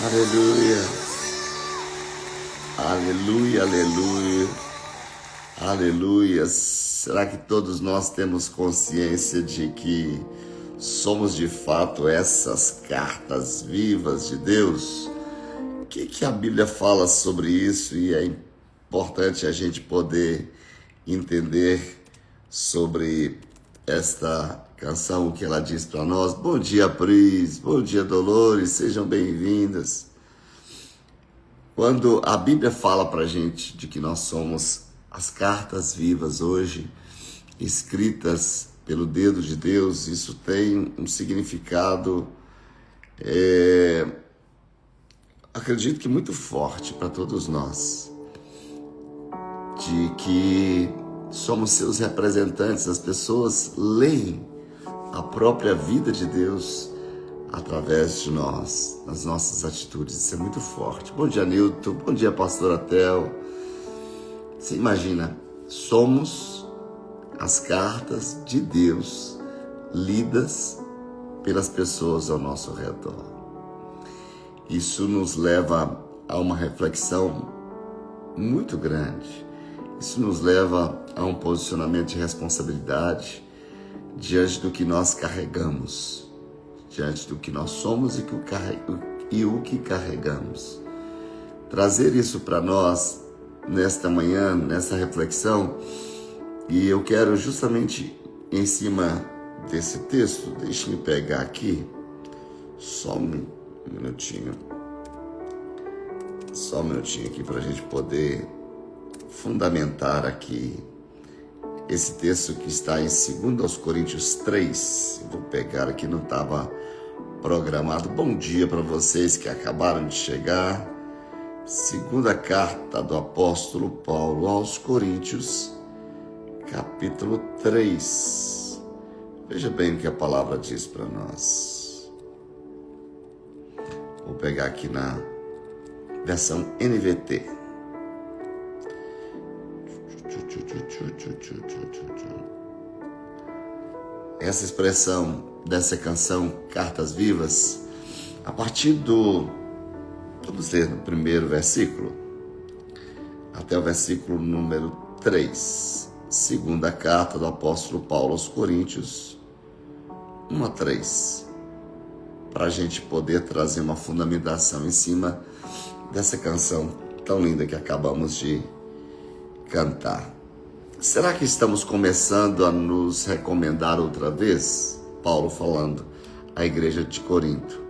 Aleluia, aleluia, aleluia, aleluia. Será que todos nós temos consciência de que somos de fato essas cartas vivas de Deus? O que a Bíblia fala sobre isso? E é importante a gente poder entender sobre esta canção, o que ela diz para nós. Bom dia, Pris, bom dia, Dolores, sejam bem-vindas. Quando a Bíblia fala para a gente de que nós somos as cartas vivas hoje, escritas pelo dedo de Deus, isso tem um significado, acredito que muito forte para todos nós, de que somos seus representantes. As pessoas leem a própria vida de Deus através de nós, nas nossas atitudes. Isso é muito forte. Bom dia, Nilton. Bom dia, pastora Tel. Você imagina, somos as cartas de Deus lidas pelas pessoas ao nosso redor. Isso nos leva a uma reflexão muito grande. Isso nos leva a um posicionamento de responsabilidade diante do que nós carregamos, diante do que nós somos e o que carregamos. Trazer isso para nós nesta manhã, nessa reflexão, e eu quero justamente em cima desse texto, deixe-me pegar aqui, só um minutinho aqui para a gente poder fundamentar aqui esse texto que está em 2 Coríntios 3. Vou pegar aqui, não estava programado. Bom dia para vocês que acabaram de chegar. Segunda carta do apóstolo Paulo aos Coríntios, capítulo 3. Veja bem o que a palavra diz para nós. Vou pegar aqui na versão NVT. Essa expressão dessa canção Cartas Vivas, a partir vamos ler no primeiro versículo até o versículo número 3, segunda carta do apóstolo Paulo aos Coríntios, 1-3, para a gente poder trazer uma fundamentação em cima dessa canção tão linda que acabamos de cantar. Será que estamos começando a nos recomendar outra vez? Paulo falando à igreja de Corinto.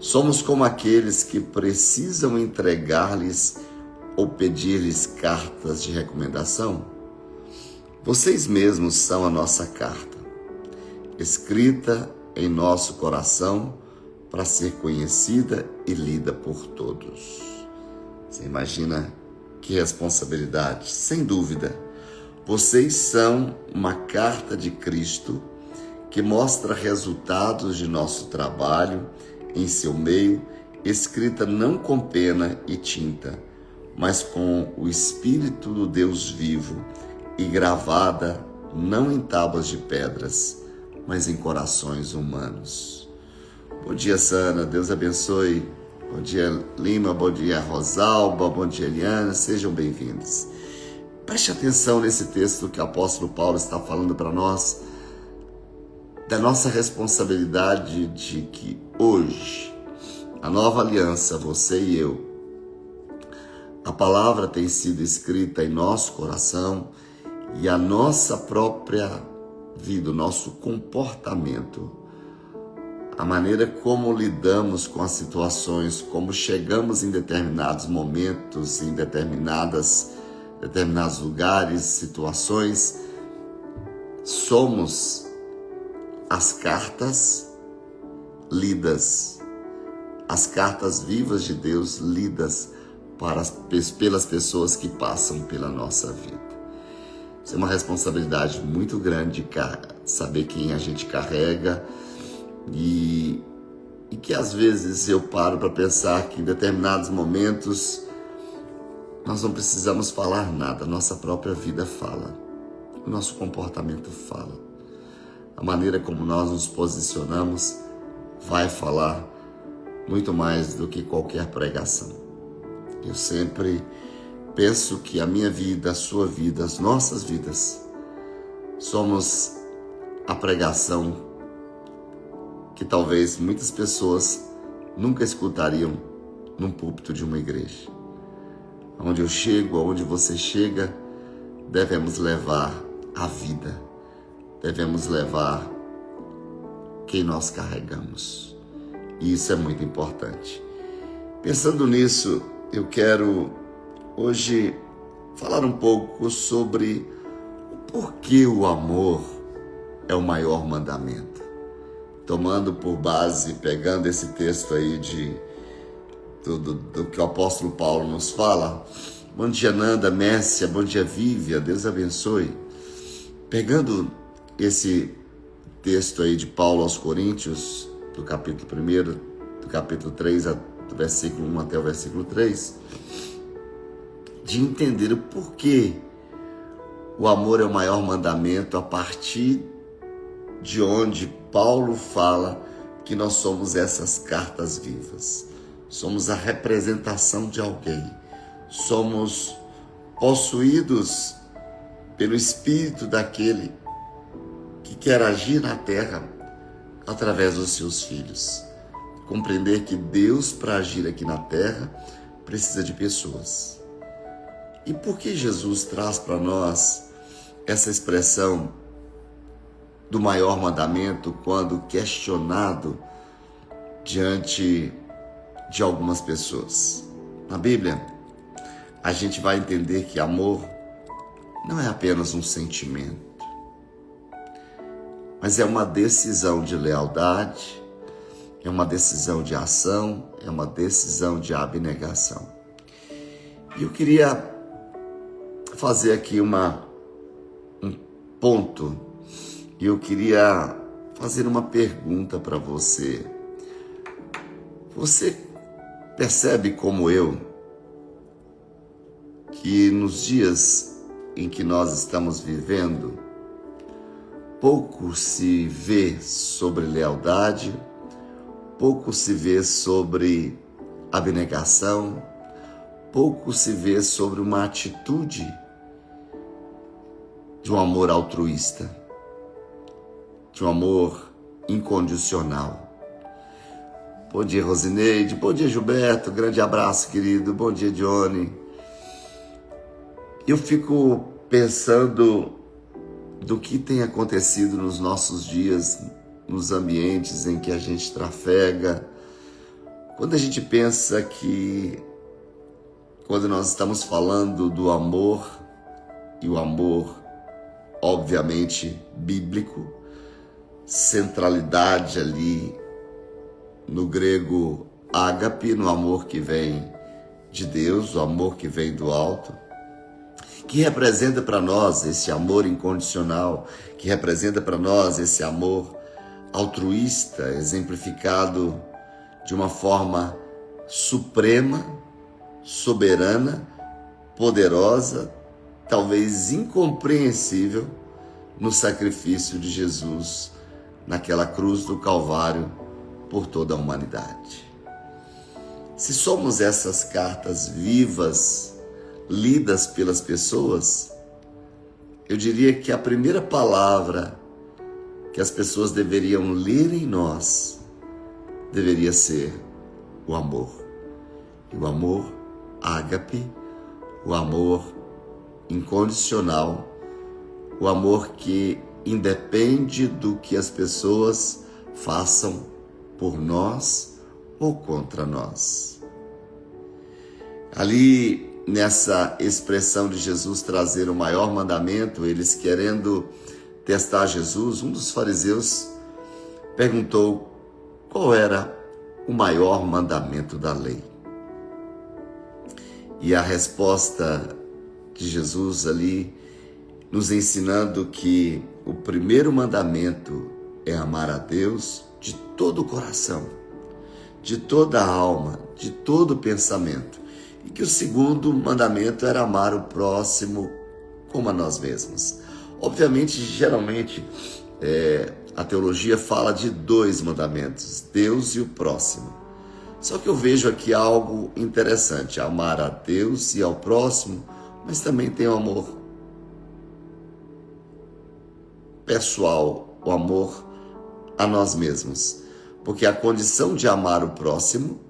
Somos como aqueles que precisam entregar-lhes ou pedir-lhes cartas de recomendação? Vocês mesmos são a nossa carta, escrita em nosso coração para ser conhecida e lida por todos. Você imagina que responsabilidade? Sem dúvida. Vocês são uma carta de Cristo que mostra resultados de nosso trabalho em seu meio, escrita não com pena e tinta, mas com o Espírito do Deus vivo e gravada não em tábuas de pedras, mas em corações humanos. Bom dia, Sana. Deus abençoe. Bom dia, Lima. Bom dia, Rosalba. Bom dia, Eliana. Sejam bem-vindos. Preste atenção nesse texto que o apóstolo Paulo está falando para nós, da nossa responsabilidade de que hoje, a nova aliança, você e eu, a palavra tem sido escrita em nosso coração e a nossa própria vida, o nosso comportamento, a maneira como lidamos com as situações, como chegamos em determinados momentos, em determinados lugares, situações, somos as cartas lidas, as cartas vivas de Deus lidas pelas pessoas que passam pela nossa vida. Isso é uma responsabilidade muito grande, saber quem a gente carrega e que às vezes eu paro para pensar que em determinados momentos nós não precisamos falar nada, nossa própria vida fala, o nosso comportamento fala, a maneira como nós nos posicionamos vai falar muito mais do que qualquer pregação. Eu sempre penso que a minha vida, a sua vida, as nossas vidas, somos a pregação que talvez muitas pessoas nunca escutariam num púlpito de uma igreja. Onde eu chego, aonde você chega, devemos levar a vida, devemos levar quem nós carregamos. E isso é muito importante. Pensando nisso, eu quero hoje falar um pouco sobre o porquê o amor é o maior mandamento. Tomando por base, pegando esse texto aí do que o apóstolo Paulo nos fala. Bom dia, Nanda, Mércia, bom dia, Vívia, Deus abençoe. Pegando esse texto aí de Paulo aos Coríntios, do capítulo 1, do capítulo 3, do versículo 1 até o versículo 3, de entender o porquê o amor é o maior mandamento, a partir de onde Paulo fala que nós somos essas cartas vivas. Somos a representação de alguém. Somos possuídos pelo Espírito daquele que quer agir na terra através dos seus filhos. Compreender que Deus, para agir aqui na terra, precisa de pessoas. E por que Jesus traz para nós essa expressão do maior mandamento quando questionado diante de algumas pessoas? Na Bíblia, a gente vai entender que amor não é apenas um sentimento, mas é uma decisão de lealdade, é uma decisão de ação, é uma decisão de abnegação. E eu queria fazer aqui um ponto, e eu queria fazer uma pergunta para você. Você percebe como eu que nos dias em que nós estamos vivendo, pouco se vê sobre lealdade, pouco se vê sobre abnegação, pouco se vê sobre uma atitude de um amor altruísta, de um amor incondicional. Bom dia, Rosineide. Bom dia, Gilberto. Grande abraço, querido. Bom dia, Johnny. Eu fico pensando do que tem acontecido nos nossos dias, nos ambientes em que a gente trafega. Quando a gente pensa que, quando nós estamos falando do amor, e o amor, obviamente, bíblico, centralidade ali no grego ágape, no amor que vem de Deus, o amor que vem do alto, que representa para nós esse amor incondicional, que representa para nós esse amor altruísta, exemplificado de uma forma suprema, soberana, poderosa, talvez incompreensível, no sacrifício de Jesus naquela cruz do Calvário por toda a humanidade. Se somos essas cartas vivas, lidas pelas pessoas, eu diria que a primeira palavra que as pessoas deveriam ler em nós deveria ser o amor. E o amor ágape, o amor incondicional, o amor que independe do que as pessoas façam por nós ou contra nós. Ali, nessa expressão de Jesus trazer o maior mandamento, eles querendo testar Jesus, um dos fariseus perguntou qual era o maior mandamento da lei. E a resposta de Jesus ali, nos ensinando que o primeiro mandamento é amar a Deus de todo o coração, de toda a alma, de todo o pensamento. E que o segundo mandamento era amar o próximo como a nós mesmos. Obviamente, geralmente, a teologia fala de dois mandamentos, Deus e o próximo. Só que eu vejo aqui algo interessante: amar a Deus e ao próximo, mas também tem o amor pessoal, o amor a nós mesmos. Porque a condição de amar o próximo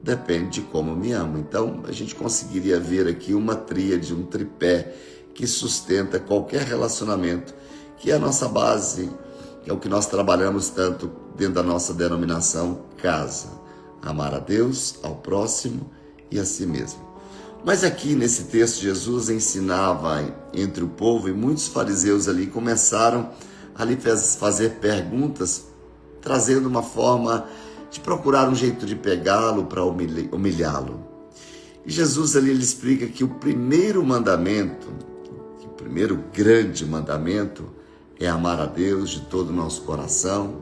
depende de como me amo. Então, a gente conseguiria ver aqui uma tríade, um tripé que sustenta qualquer relacionamento, que é a nossa base, que é o que nós trabalhamos tanto dentro da nossa denominação casa. Amar a Deus, ao próximo e a si mesmo. Mas aqui nesse texto, Jesus ensinava entre o povo, e muitos fariseus ali começaram a lhe fazer perguntas, trazendo uma forma de procurar um jeito de pegá-lo para humilhá-lo. E Jesus ali ele explica que o primeiro mandamento, o primeiro grande mandamento é amar a Deus de todo o nosso coração,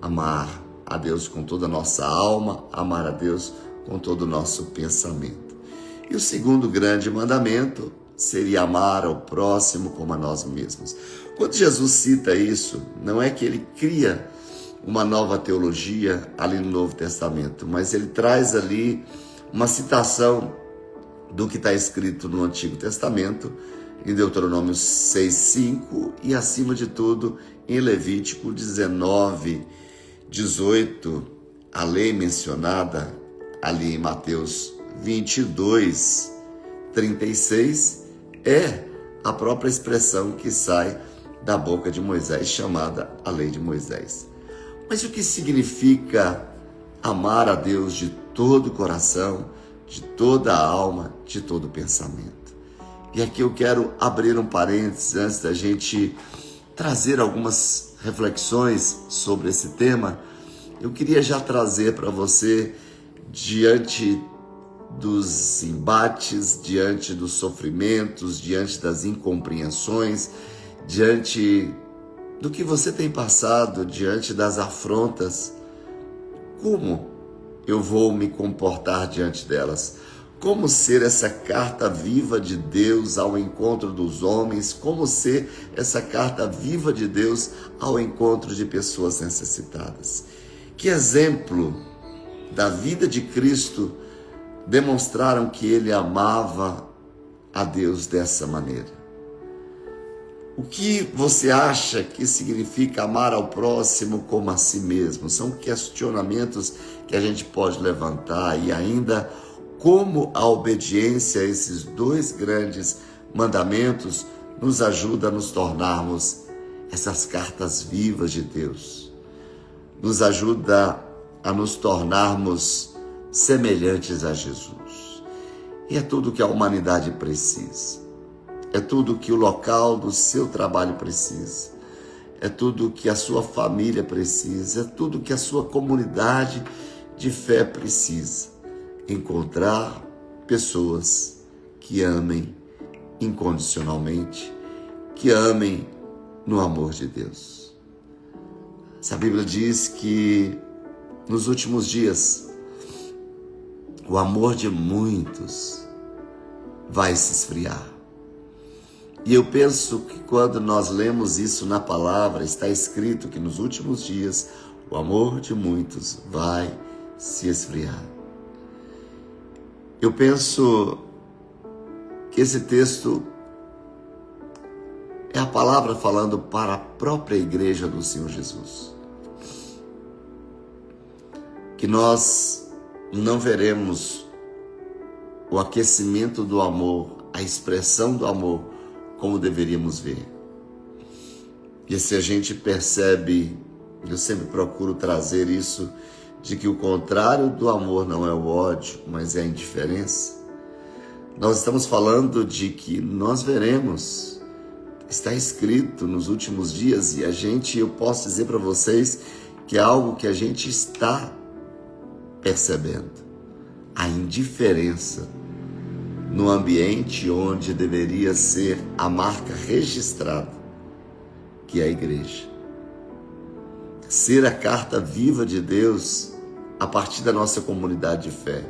amar a Deus com toda a nossa alma, amar a Deus com todo o nosso pensamento. E o segundo grande mandamento seria amar ao próximo como a nós mesmos. Quando Jesus cita isso, não é que ele cria uma nova teologia ali no Novo Testamento, mas ele traz ali uma citação do que está escrito no Antigo Testamento, em Deuteronômio 6:5 e, acima de tudo, em Levítico 19:18, a lei mencionada ali em Mateus 22:36 é a própria expressão que sai da boca de Moisés, chamada a lei de Moisés. Mas o que significa amar a Deus de todo o coração, de toda a alma, de todo o pensamento? E aqui eu quero abrir um parênteses antes da gente trazer algumas reflexões sobre esse tema. Eu queria já trazer para você, diante dos embates, diante dos sofrimentos, diante das incompreensões, diante do que você tem passado, diante das afrontas, como eu vou me comportar diante delas? Como ser essa carta viva de Deus ao encontro dos homens? Como ser essa carta viva de Deus ao encontro de pessoas necessitadas? Que exemplo da vida de Cristo demonstraram que ele amava a Deus dessa maneira? O que você acha que significa amar ao próximo como a si mesmo? São questionamentos que a gente pode levantar, e ainda como a obediência a esses dois grandes mandamentos nos ajuda a nos tornarmos essas cartas vivas de Deus. Nos ajuda a nos tornarmos semelhantes a Jesus. E é tudo que a humanidade precisa. É tudo que o local do seu trabalho precisa. É tudo que a sua família precisa. É tudo que a sua comunidade de fé precisa. Encontrar pessoas que amem incondicionalmente, que amem no amor de Deus. A Bíblia diz que nos últimos dias o amor de muitos vai se esfriar. E eu penso que quando nós lemos isso na palavra, está escrito que nos últimos dias o amor de muitos vai se esfriar. Eu penso que esse texto é a palavra falando para a própria igreja do Senhor Jesus. Que nós não veremos o aquecimento do amor, a expressão do amor, como deveríamos ver. E se a gente percebe, eu sempre procuro trazer isso, de que o contrário do amor não é o ódio, mas é a indiferença. Nós estamos falando de que nós veremos, está escrito nos últimos dias, e eu posso dizer para vocês que é algo que a gente está percebendo. A indiferença no ambiente onde deveria ser a marca registrada, que é a igreja. Ser a carta viva de Deus a partir da nossa comunidade de fé.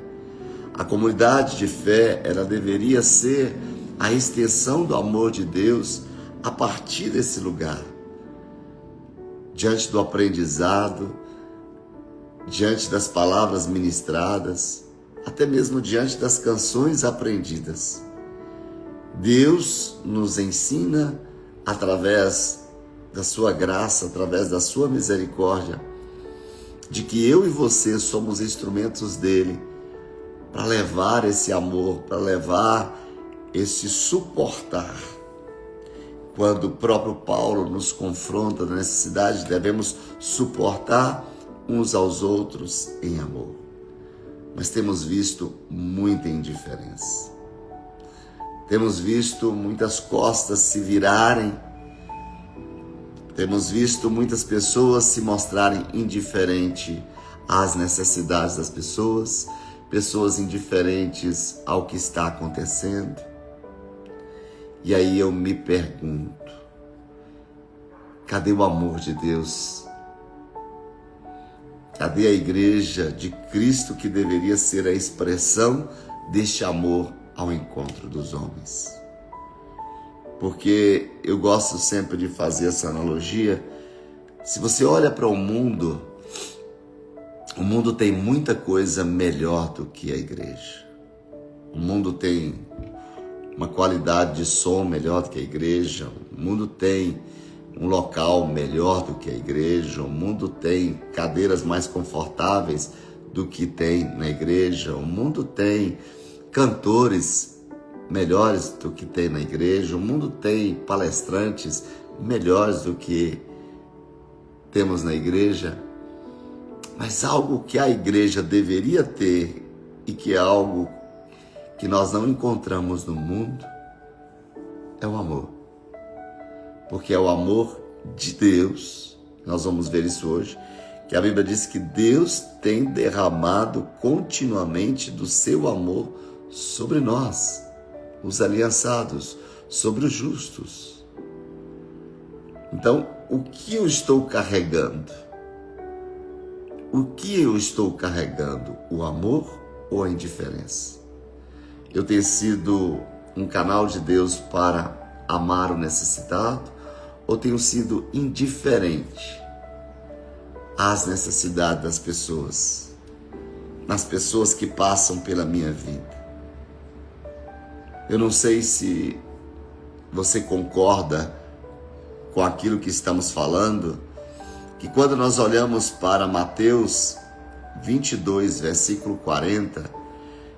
A comunidade de fé, ela deveria ser a extensão do amor de Deus a partir desse lugar. Diante do aprendizado, diante das palavras ministradas, até mesmo diante das canções aprendidas. Deus nos ensina através da sua graça, através da sua misericórdia, de que eu e você somos instrumentos dele para levar esse amor, para levar esse suportar. Quando o próprio Paulo nos confronta na necessidade, devemos suportar uns aos outros em amor. Mas temos visto muita indiferença. Temos visto muitas costas se virarem. Temos visto muitas pessoas se mostrarem indiferentes às necessidades das pessoas, pessoas indiferentes ao que está acontecendo. E aí eu me pergunto, cadê o amor de Deus? Cadê a igreja de Cristo que deveria ser a expressão deste amor ao encontro dos homens? Porque eu gosto sempre de fazer essa analogia. Se você olha para o mundo tem muita coisa melhor do que a igreja. O mundo tem uma qualidade de som melhor do que a igreja. O mundo tem um local melhor do que a igreja. O mundo tem cadeiras mais confortáveis do que tem na igreja. O mundo tem cantores melhores do que tem na igreja. O mundo tem palestrantes melhores do que temos na igreja. Mas algo que a igreja deveria ter e que é algo que nós não encontramos no mundo é o amor. Porque é o amor de Deus. Nós vamos ver isso hoje, que a Bíblia diz que Deus tem derramado continuamente do seu amor sobre nós, os aliançados, sobre os justos. Então, o que eu estou carregando? O que eu estou carregando? O amor ou a indiferença? Eu tenho sido um canal de Deus para amar o necessitado ou tenho sido indiferente às necessidades das pessoas, nas pessoas que passam pela minha vida? Eu não sei se você concorda com aquilo que estamos falando, que quando nós olhamos para Mateus 22, versículo 40,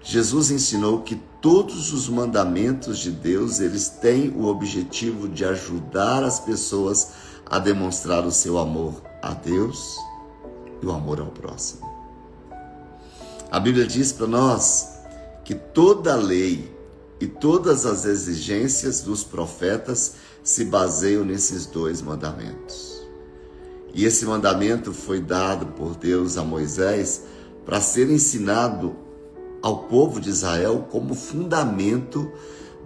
Jesus ensinou que todos os mandamentos de Deus, eles têm o objetivo de ajudar as pessoas a demonstrar o seu amor a Deus e o amor ao próximo. A Bíblia diz para nós que toda a lei e todas as exigências dos profetas se baseiam nesses dois mandamentos. E esse mandamento foi dado por Deus a Moisés para ser ensinado ao povo de Israel como fundamento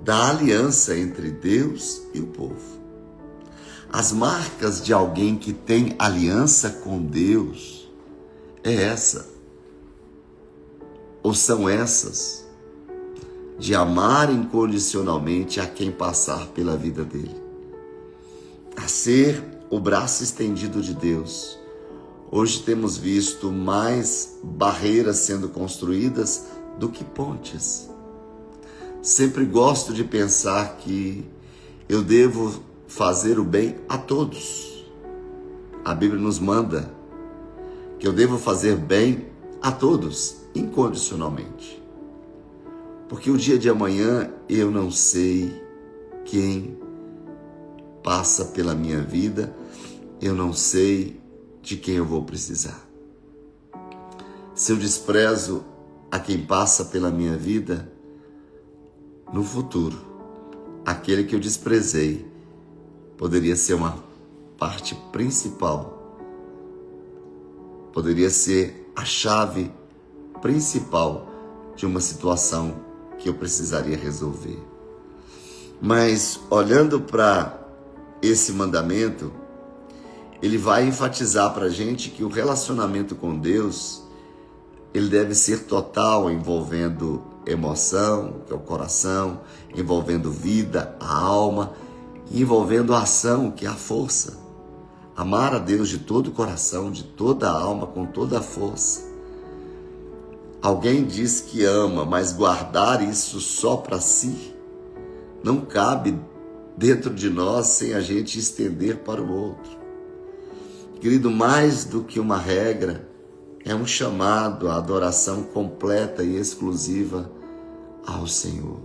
da aliança entre Deus e o povo. As marcas de alguém que tem aliança com Deus é essa, ou são essas, de amar incondicionalmente a quem passar pela vida dele, a ser o braço estendido de Deus. Hoje temos visto mais barreiras sendo construídas do que pontes. Sempre gosto de pensar que eu devo fazer o bem a todos. A Bíblia nos manda que eu devo fazer bem a todos, incondicionalmente. Porque o dia de amanhã eu não sei quem passa pela minha vida, eu não sei de quem eu vou precisar. Se eu desprezo a quem passa pela minha vida, no futuro, aquele que eu desprezei poderia ser uma parte principal, poderia ser a chave principal de uma situação que eu precisaria resolver. Mas olhando para esse mandamento, ele vai enfatizar para a gente que o relacionamento com Deus, ele deve ser total, envolvendo emoção, que é o coração, envolvendo vida, a alma, e envolvendo a ação, que é a força Amar a Deus de todo o coração, de toda a alma, com toda a força. Alguém diz que ama, mas guardar isso só para si não cabe dentro de nós sem a gente estender para o outro. Querido, mais do que uma regra, é um chamado à adoração completa e exclusiva ao Senhor.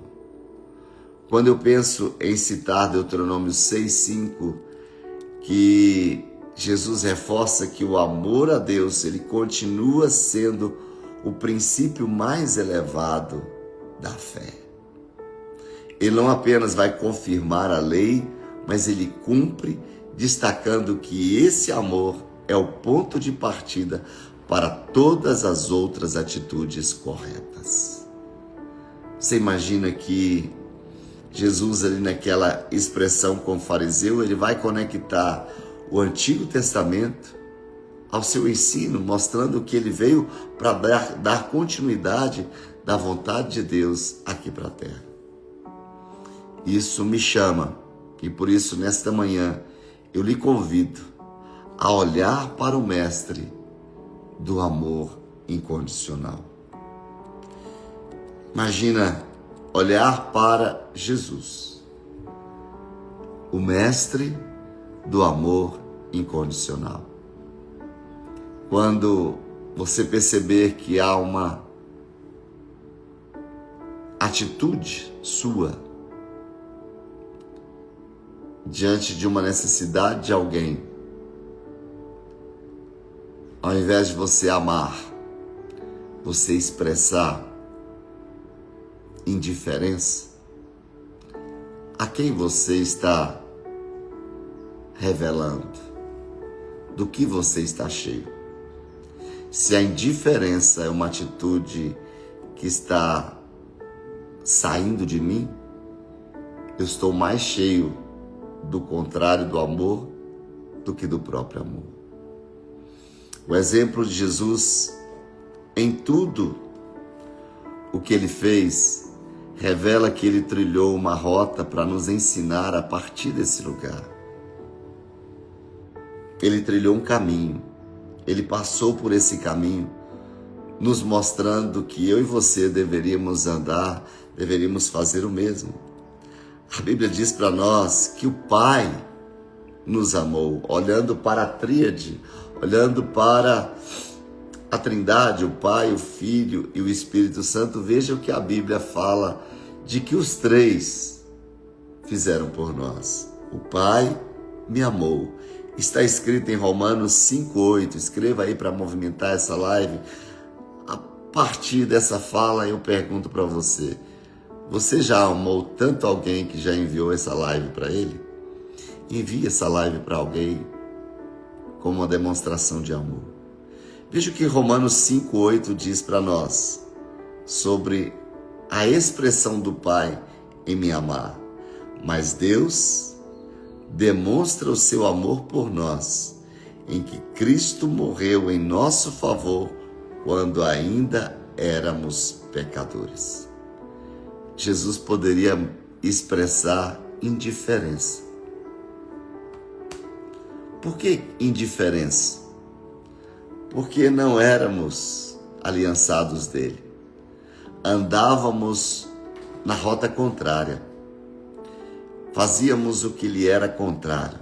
Quando eu penso em citar Deuteronômio 6:5, que Jesus reforça que o amor a Deus, ele continua sendo o princípio mais elevado da fé. Ele não apenas vai confirmar a lei, mas ele cumpre, destacando que esse amor é o ponto de partida para todas as outras atitudes corretas. Você imagina que Jesus, ali naquela expressão com o fariseu, ele vai conectar o Antigo Testamento ao seu ensino, mostrando que ele veio para dar continuidade da vontade de Deus aqui para a terra. Isso me chama, e por isso nesta manhã eu lhe convido a olhar para o Mestre do amor incondicional. Imagina olhar para Jesus, o Mestre do amor incondicional. Quando você perceber que há uma atitude sua diante de uma necessidade de alguém, ao invés de você amar, você expressar indiferença, a quem você está revelando? Do que você está cheio? Se a indiferença é uma atitude que está saindo de mim, eu estou mais cheio do contrário do amor do que do próprio amor. O exemplo de Jesus em tudo o que ele fez revela que ele trilhou uma rota para nos ensinar a partir desse lugar. Ele trilhou um caminho, ele passou por esse caminho, nos mostrando que eu e você deveríamos andar, deveríamos fazer o mesmo. A Bíblia diz para nós que o Pai nos amou, olhando para a tríade, olhando para a Trindade, o Pai, o Filho e o Espírito Santo. Veja o que a Bíblia fala de que os três fizeram por nós. O Pai me amou. Está escrito em Romanos 5:8. Escreva aí para movimentar essa live. A partir dessa fala eu pergunto para você: você já amou tanto alguém que já enviou essa live para ele? Envie essa live para alguém como uma demonstração de amor. Veja o que Romanos 5:8 diz para nós sobre a expressão do Pai em me amar. Mas Deus demonstra o seu amor por nós, em que Cristo morreu em nosso favor quando ainda éramos pecadores. Jesus poderia expressar indiferença. Por que indiferença? Porque não éramos aliançados dele. Andávamos na rota contrária. Fazíamos o que lhe era contrário.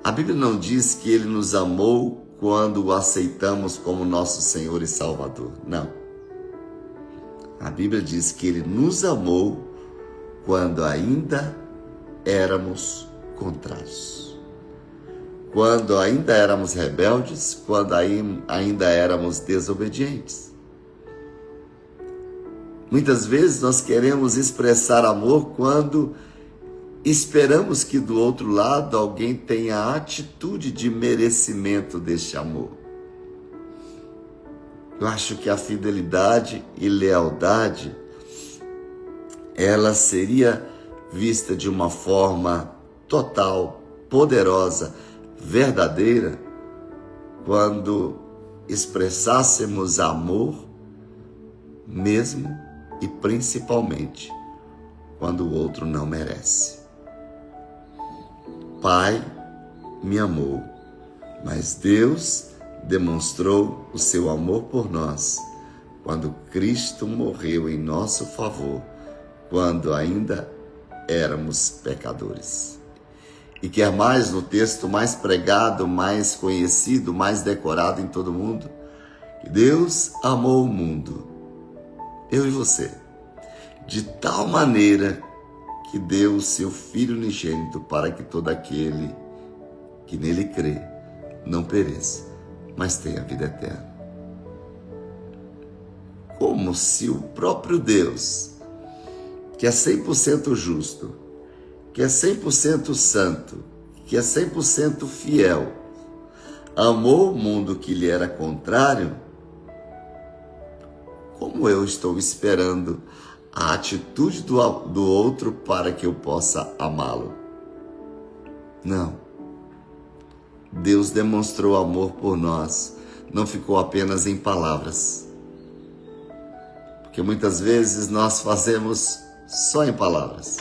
A Bíblia não diz que ele nos amou quando o aceitamos como nosso Senhor e Salvador. Não. A Bíblia diz que ele nos amou quando ainda éramos contrários. Quando ainda éramos rebeldes, quando ainda éramos desobedientes. Muitas vezes nós queremos expressar amor quando esperamos que do outro lado alguém tenha a atitude de merecimento deste amor. Eu acho que a fidelidade e lealdade, ela seria vista de uma forma total, poderosa, verdadeira, quando expressássemos amor, mesmo e principalmente quando o outro não merece. Pai me amou, mas Deus demonstrou o seu amor por nós quando Cristo morreu em nosso favor, quando ainda éramos pecadores. E quer mais, no texto mais pregado, mais conhecido, mais decorado em todo mundo, que Deus amou o mundo, eu e você, de tal maneira que deu o seu Filho unigênito para que todo aquele que nele crê não pereça, mas tenha vida eterna. Como se o próprio Deus, que é 100% justo, que é 100% santo, que é 100% fiel, amou o mundo que lhe era contrário, como eu estou esperando a atitude do outro para que eu possa amá-lo? Não. Deus demonstrou amor por nós, não ficou apenas em palavras. Porque muitas vezes nós fazemos só em palavras.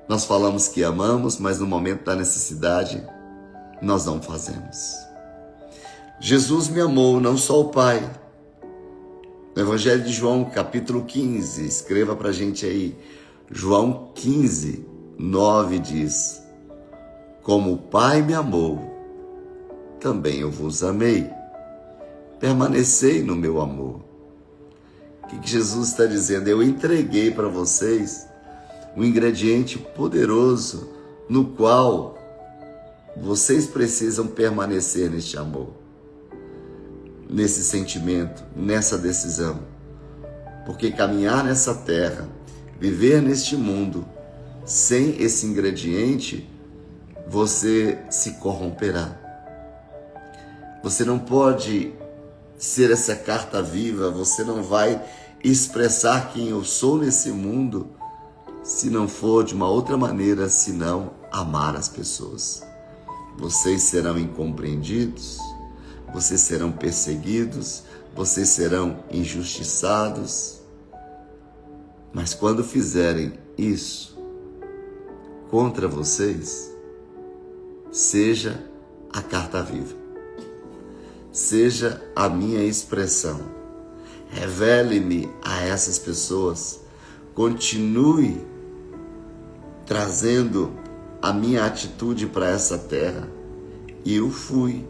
Nós falamos que amamos, mas no momento da necessidade, nós não fazemos. Jesus me amou, não só o Pai. No Evangelho de João, capítulo 15, escreva pra gente aí. João 15, 9 diz: como o Pai me amou, também eu vos amei. Permanecei no meu amor. O que Jesus está dizendo? Eu entreguei para vocês um ingrediente poderoso no qual vocês precisam permanecer neste amor, nesse sentimento, nessa decisão. Porque caminhar nessa terra, viver neste mundo, sem esse ingrediente, você se corromperá. Você não pode ser essa carta viva, você não vai expressar quem eu sou nesse mundo se não for de uma outra maneira, senão amar as pessoas. Vocês serão incompreendidos, vocês serão perseguidos, vocês serão injustiçados, mas quando fizerem isso contra vocês, seja a carta viva, seja a minha expressão, revele-me a essas pessoas, continue trazendo a minha atitude para essa terra. E eu fui,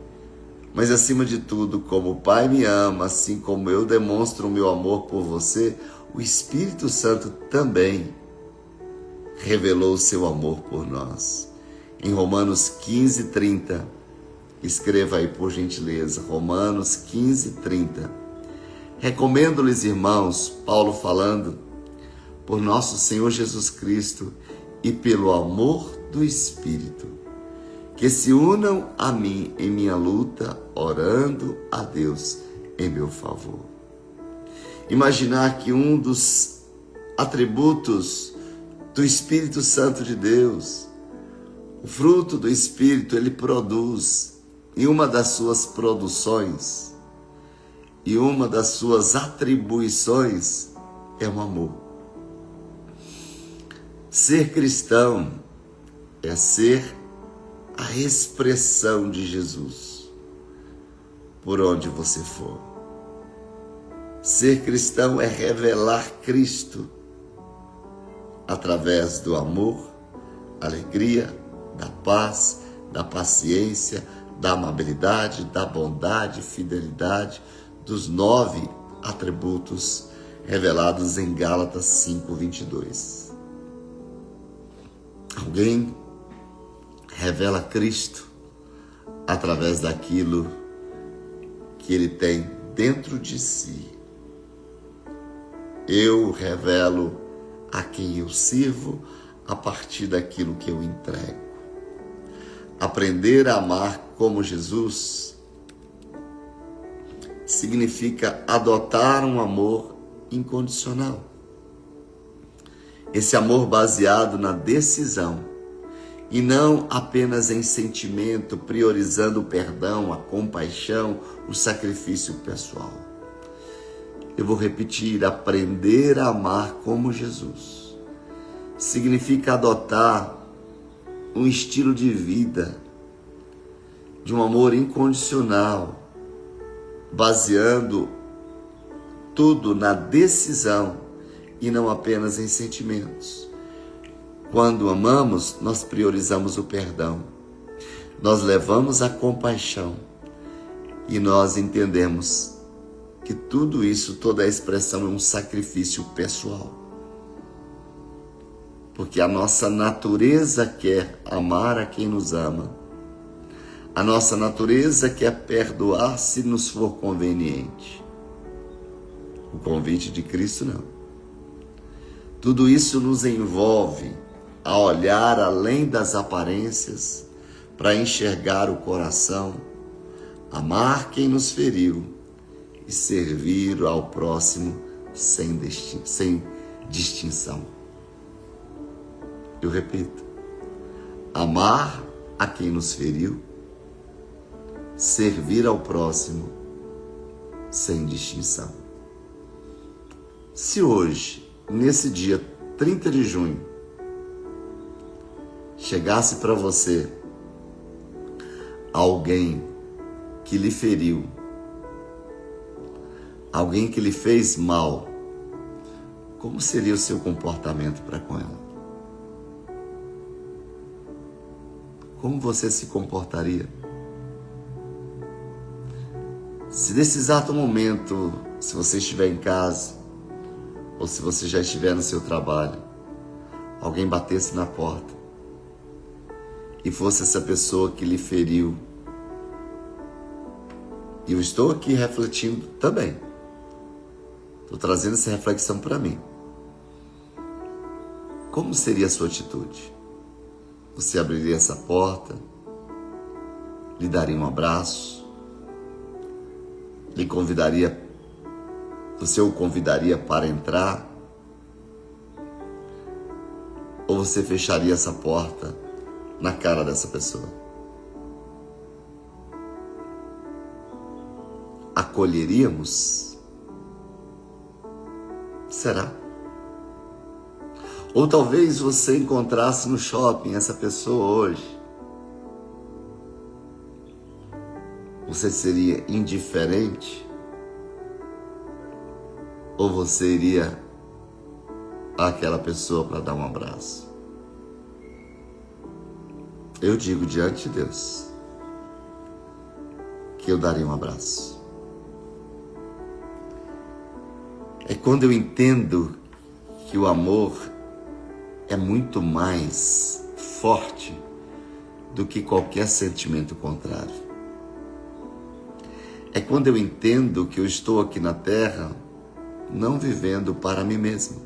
mas acima de tudo, como o Pai me ama, assim como eu demonstro o meu amor por você, o Espírito Santo também revelou o seu amor por nós. Em Romanos 15, 30, escreva aí por gentileza, Romanos 15, 30. Recomendo-lhes, irmãos, Paulo falando, por nosso Senhor Jesus Cristo e pelo amor do Espírito, que se unam a mim em minha luta, orando a Deus em meu favor. Imaginar que um dos atributos do Espírito Santo de Deus, o fruto do Espírito, ele produz, e uma das suas produções, e uma das suas atribuições é o amor. Ser cristão é ser a expressão de Jesus por onde você for. Ser cristão é revelar Cristo através do amor, alegria, da paz, da paciência, da amabilidade, da bondade, fidelidade, dos 9 atributos revelados em Gálatas 5:22. Alguém revela Cristo através daquilo que ele tem dentro de si. Eu revelo a quem eu sirvo a partir daquilo que eu entrego. Aprender a amar como Jesus significa adotar um amor incondicional. Esse amor baseado na decisão e não apenas em sentimento, priorizando o perdão, a compaixão, o sacrifício pessoal. Eu vou repetir, aprender a amar como Jesus significa adotar um estilo de vida, de um amor incondicional, baseando tudo na decisão e não apenas em sentimentos. Quando amamos, nós priorizamos o perdão, nós levamos a compaixão e nós entendemos que tudo isso, toda a expressão é um sacrifício pessoal. Porque a nossa natureza quer amar a quem nos ama. A nossa natureza quer perdoar se nos for conveniente. O convite de Cristo não. Tudo isso nos envolve a olhar além das aparências para enxergar o coração, amar quem nos feriu e servir ao próximo sem distinção. Eu repito, amar a quem nos feriu, servir ao próximo sem distinção. Se hoje, nesse dia 30 de junho, chegasse para você alguém que lhe feriu, alguém que lhe fez mal, como seria o seu comportamento para com ela? Como você se comportaria? Se nesse exato momento, se você estiver em casa, ou se você já estiver no seu trabalho, alguém batesse na porta e fosse essa pessoa que lhe feriu, e eu estou aqui refletindo também, estou trazendo essa reflexão para mim, como seria a sua atitude? Você abriria essa porta, lhe daria um abraço, você o convidaria para entrar? Ou você fecharia essa porta na cara dessa pessoa? Acolheríamos? Será? Ou talvez você encontrasse no shopping essa pessoa hoje. Você seria indiferente? Ou você iria àquela pessoa para dar um abraço? Eu digo diante de Deus que eu daria um abraço. É quando eu entendo que o amor é muito mais forte do que qualquer sentimento contrário. É quando eu entendo que eu estou aqui na terra não vivendo para mim mesmo.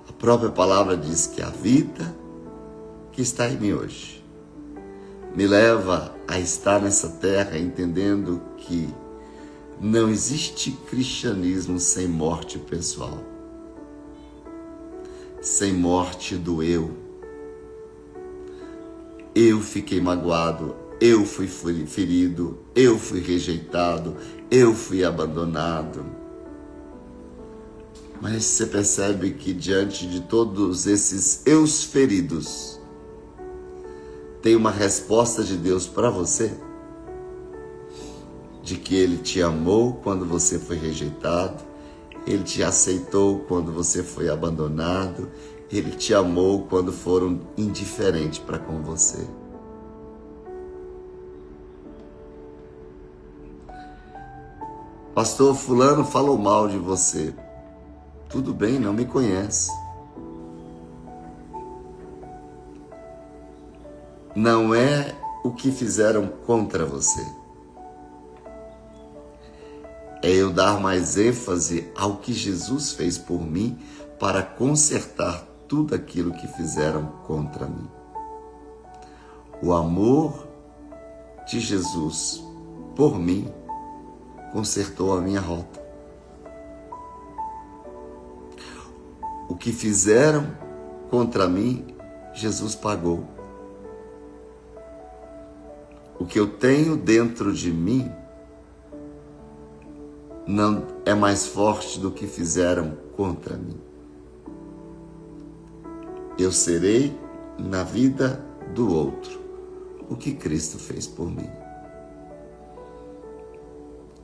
A própria palavra diz que a vida que está em mim hoje me leva a estar nessa terra entendendo que não existe cristianismo sem morte pessoal, sem morte do eu. Eu fiquei magoado, eu fui ferido, eu fui rejeitado, eu fui abandonado. Mas você percebe que diante de todos esses eus feridos, tem uma resposta de Deus para você? De que Ele te amou quando você foi rejeitado, Ele te aceitou quando você foi abandonado, Ele te amou quando foram indiferentes para com você. Pastor, fulano falou mal de você. Tudo bem, não me conhece. Não é o que fizeram contra você. É eu dar mais ênfase ao que Jesus fez por mim para consertar tudo aquilo que fizeram contra mim. O amor de Jesus por mim consertou a minha rota. O que fizeram contra mim, Jesus pagou. O que eu tenho dentro de mim não é mais forte do que fizeram contra mim. eu serei na vida do outro o que Cristo fez por mim.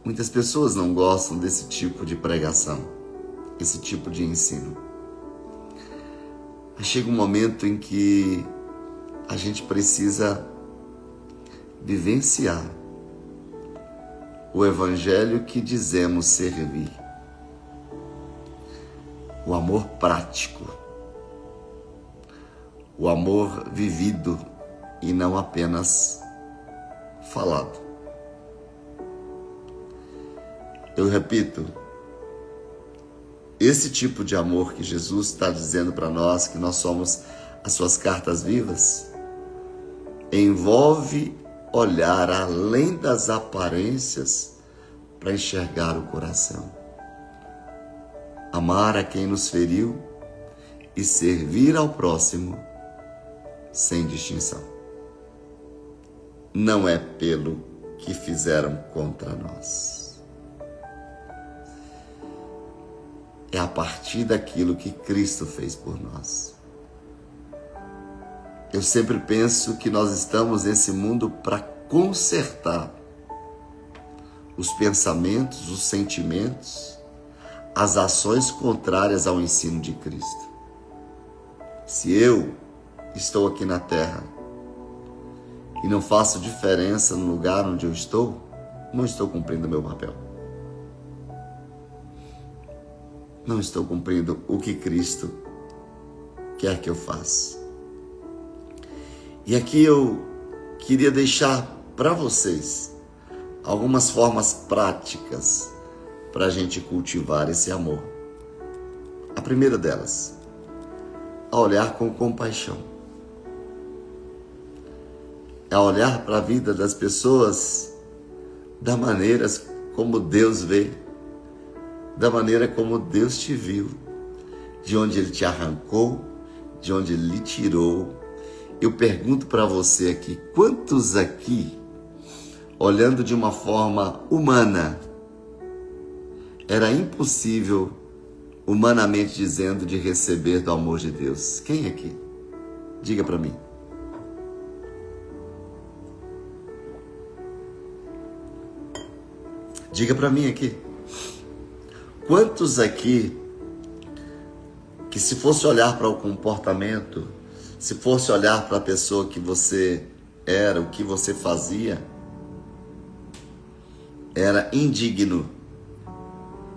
Muitas pessoas não gostam desse tipo de pregação, esse tipo de ensino. Mas chega um momento em que a gente precisa vivenciar o evangelho que dizemos servir. O amor prático, o amor vivido e não apenas falado. Eu repito, esse tipo de amor que Jesus está dizendo para nós, que nós somos as suas cartas vivas, envolve olhar além das aparências para enxergar o coração. Amar a quem nos feriu e servir ao próximo sem distinção. Não é pelo que fizeram contra nós. É a partir daquilo que Cristo fez por nós. Eu sempre penso que nós estamos nesse mundo para consertar os pensamentos, os sentimentos, as ações contrárias ao ensino de Cristo. Se eu estou aqui na terra e não faço diferença no lugar onde eu estou, não estou cumprindo o meu papel. Não estou cumprindo o que Cristo quer que eu faça. E aqui eu queria deixar para vocês algumas formas práticas para a gente cultivar esse amor. A primeira delas, a olhar com compaixão. É olhar para a vida das pessoas da maneira como Deus vê, da maneira como Deus te viu, de onde Ele te arrancou, de onde Ele lhe tirou. Eu pergunto para você aqui, quantos aqui, olhando de uma forma humana, era impossível, humanamente dizendo, de receber do amor de Deus? Quem aqui? Diga para mim. Diga para mim aqui. Quantos aqui, que se fosse olhar para o comportamento, se fosse olhar para a pessoa que você era, o que você fazia, era indigno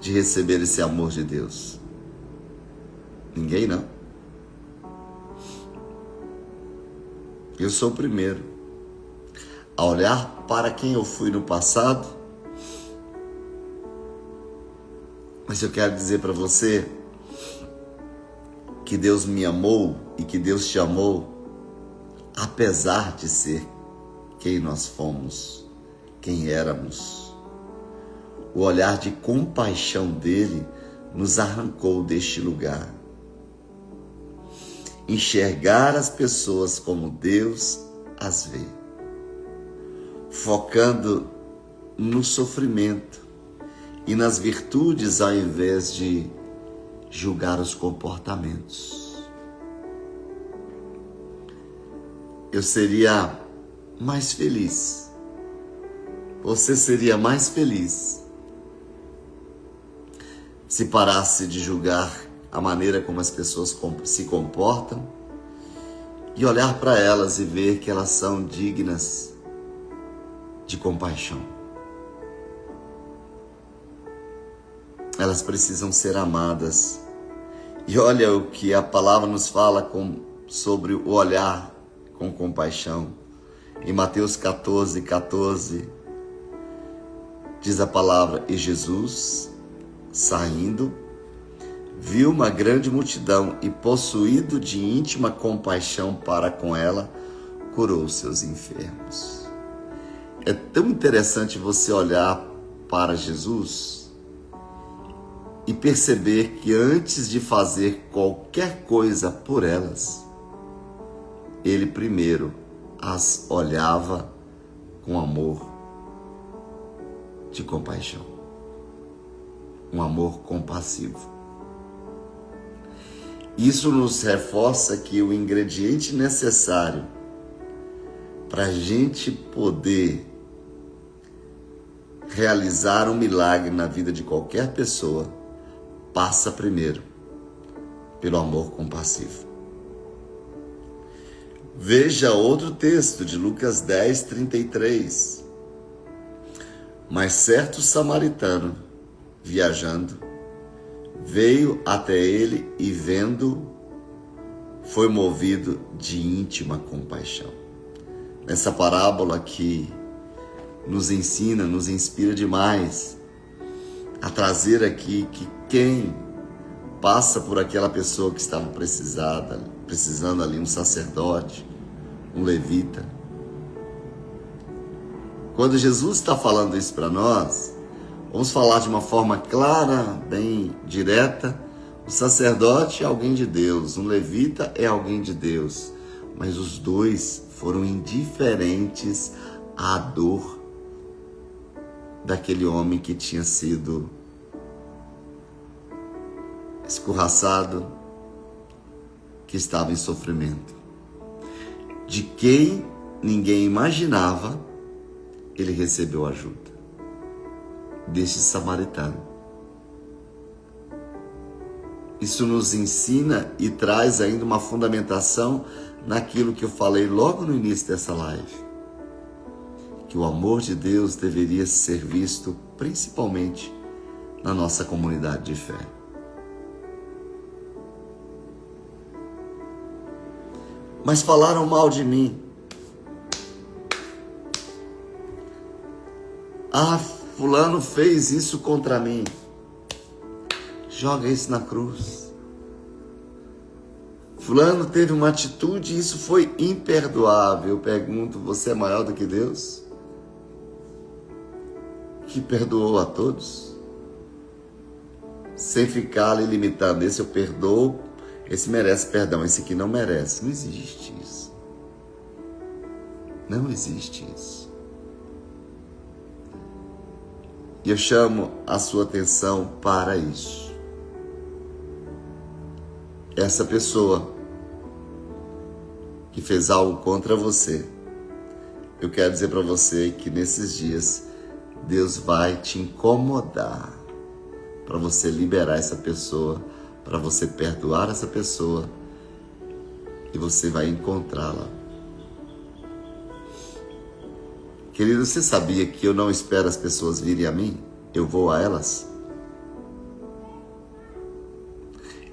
de receber esse amor de Deus? Ninguém, não? Eu sou o primeiro a olhar para quem eu fui no passado, mas eu quero dizer para você que Deus me amou e que Deus te amou, apesar de ser quem nós fomos, quem éramos. O olhar de compaixão dele nos arrancou deste lugar. Enxergar as pessoas como Deus as vê, focando no sofrimento e nas virtudes ao invés de julgar os comportamentos. Eu seria mais feliz, você seria mais feliz se parasse de julgar a maneira como as pessoas se comportam e olhar para elas e ver que elas são dignas de compaixão. Elas precisam ser amadas. E olha o que a palavra nos fala sobre o olhar com compaixão. Em Mateus 14, diz a palavra: e Jesus, saindo, viu uma grande multidão e, possuído de íntima compaixão para com ela, curou seus enfermos. É tão interessante você olhar para Jesus e perceber que antes de fazer qualquer coisa por elas, ele primeiro as olhava com amor de compaixão. Um amor compassivo. Isso nos reforça que o ingrediente necessário para a gente poder realizar um milagre na vida de qualquer pessoa passa primeiro pelo amor compassivo. Veja outro texto de Lucas 10, 33. Mas certo samaritano, viajando, veio até ele e, vendo, foi movido de íntima compaixão. Nessa parábola que nos ensina, nos inspira demais a trazer aqui que quem passa por aquela pessoa que estava precisando ali, um sacerdote, um levita. Quando Jesus está falando isso para nós, vamos falar de uma forma clara, bem direta. O sacerdote é alguém de Deus, um levita é alguém de Deus, mas os dois foram indiferentes à dor daquele homem que tinha sido escorraçado, que estava em sofrimento. De quem ninguém imaginava, ele recebeu ajuda deste samaritano. Isso nos ensina e traz ainda uma fundamentação naquilo que eu falei logo no início dessa live, que o amor de Deus deveria ser visto principalmente na nossa comunidade de fé. Mas falaram mal de mim. Ah, fulano fez isso contra mim. Joga isso na cruz. Fulano teve uma atitude e isso foi imperdoável. Eu pergunto, você é maior do que Deus? Que perdoou a todos? Sem ficar ali limitando, esse eu perdoo, esse merece perdão, esse aqui não merece. Não existe isso. Não existe isso. E eu chamo a sua atenção para isso. Essa pessoa que fez algo contra você, eu quero dizer para você que nesses dias Deus vai te incomodar para você liberar essa pessoa, para você perdoar essa pessoa e você vai encontrá-la. Querido, você sabia que eu não espero as pessoas virem a mim? Eu vou a elas.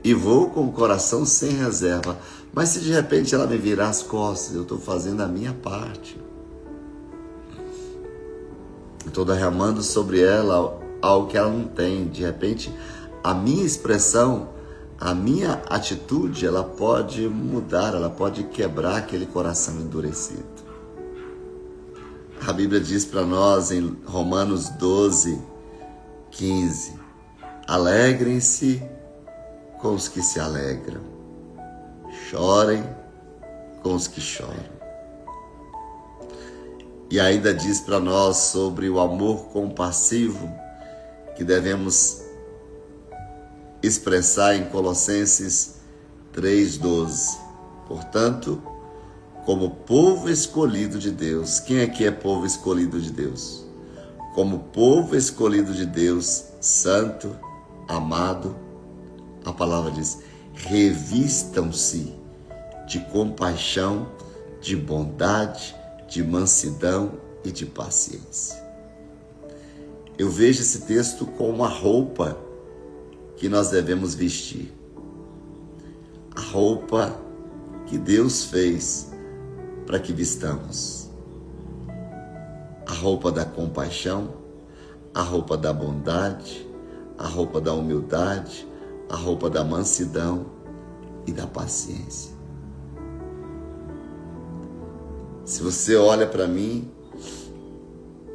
E vou com o coração sem reserva. Mas se de repente ela me virar as costas, eu estou fazendo a minha parte. Estou derramando sobre ela algo que ela não tem. De repente, a minha expressão, a minha atitude, ela pode mudar, ela pode quebrar aquele coração endurecido. A Bíblia diz para nós em Romanos 12, 15, alegrem-se com os que se alegram, chorem com os que choram. E ainda diz para nós sobre o amor compassivo que devemos expressar em Colossenses 3,12. Portanto, como povo escolhido de Deus, quem aqui é povo escolhido de Deus? Como povo escolhido de Deus, santo, amado, a palavra diz, revistam-se de compaixão, de bondade, de mansidão e de paciência. Eu vejo esse texto como uma roupa que nós devemos vestir. A roupa que Deus fez para que vistamos. A roupa da compaixão, a roupa da bondade, a roupa da humildade, a roupa da mansidão e da paciência. Se você olha para mim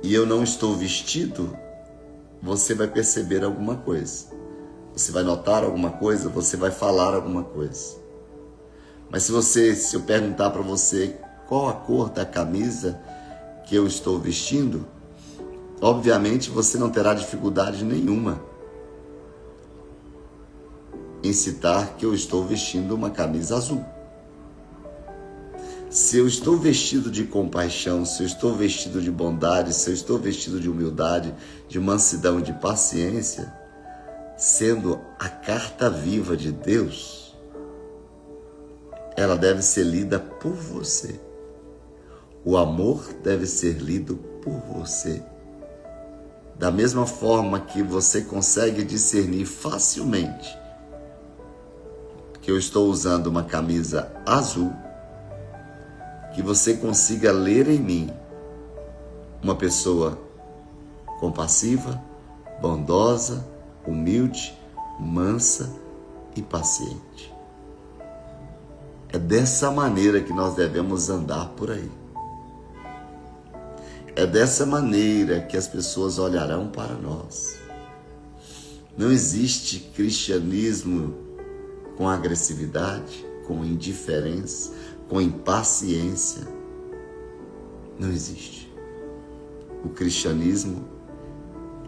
e eu não estou vestido, você vai perceber alguma coisa. Você vai notar alguma coisa, você vai falar alguma coisa. Mas se eu perguntar para você qual a cor da camisa que eu estou vestindo, obviamente você não terá dificuldade nenhuma em citar que eu estou vestindo uma camisa azul. Se eu estou vestido de compaixão, se eu estou vestido de bondade, se eu estou vestido de humildade, de mansidão e de paciência, sendo a carta viva de Deus, ela deve ser lida por você. O amor deve ser lido por você. Da mesma forma que você consegue discernir facilmente que eu estou usando uma camisa azul, que você consiga ler em mim uma pessoa compassiva, bondosa, humilde, mansa e paciente. É dessa maneira que nós devemos andar por aí. É dessa maneira que as pessoas olharão para nós. Não existe cristianismo com agressividade, com indiferença, com impaciência. Não existe. O cristianismo,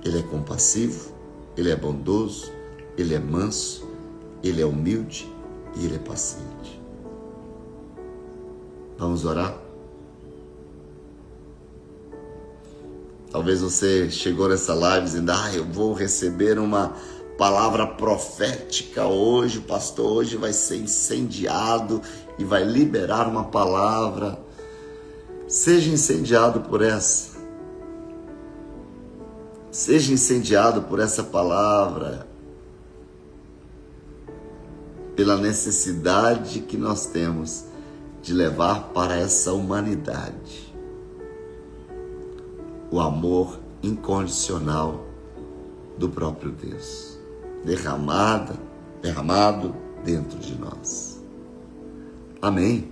ele é compassivo, ele é bondoso, ele é manso, ele é humilde e ele é paciente. Vamos orar? Talvez você chegou nessa live dizendo, eu vou receber uma palavra profética hoje, o pastor hoje vai ser incendiado e vai liberar uma palavra. Seja incendiado por essa. Seja incendiado por essa palavra, pela necessidade que nós temos de levar para essa humanidade o amor incondicional do próprio Deus, derramado dentro de nós. Amém.